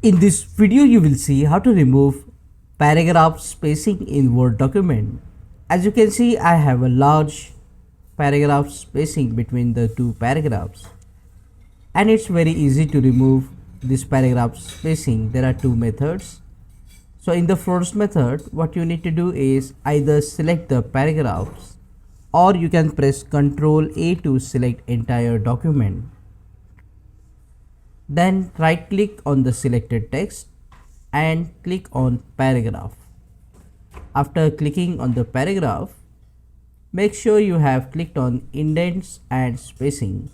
In this video, you will see how to remove paragraph spacing in Word document. As you can see, I have a large paragraph spacing between the two paragraphs. And it's very easy to remove this paragraph spacing. There are two methods. So in the first method, what you need to do is either select the paragraphs or you can press Ctrl A to select entire document. Then right click on the selected text and click on paragraph. After clicking on the paragraph, make sure you have clicked on indents and spacing.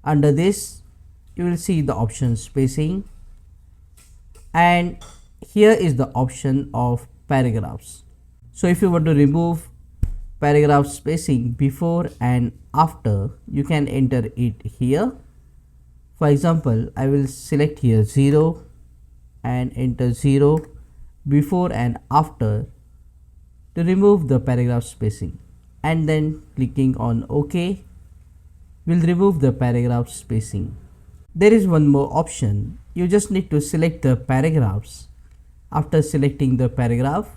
Under this, you will see the option spacing, and here is the option of paragraphs. So if you want to remove paragraph spacing before and after, you can enter it here. For example, I will select here 0 and enter 0 before and after to remove the paragraph spacing, and then clicking on OK will remove the paragraph spacing. There is one more option. You just need to select the paragraphs. After selecting the paragraph,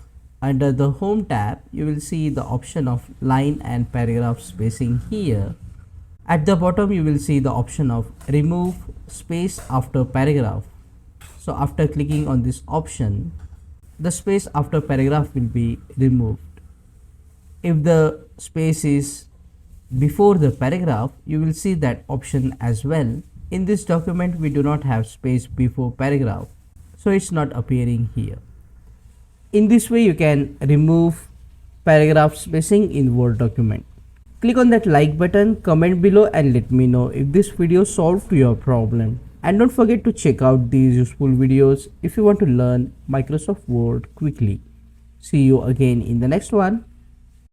under the Home tab, you will see the option of line and paragraph spacing here. At the bottom, you will see the option of remove space after paragraph. So after clicking on this option, the space after paragraph will be removed. If the space is before the paragraph, you will see that option as well. In this document, we do not have space before paragraph, so it's not appearing here. In this way, you can remove paragraph spacing in Word document. Click on that like button, comment below and let me know if this video solved your problem. And don't forget to check out these useful videos if you want to learn Microsoft Word quickly. See you again in the next one.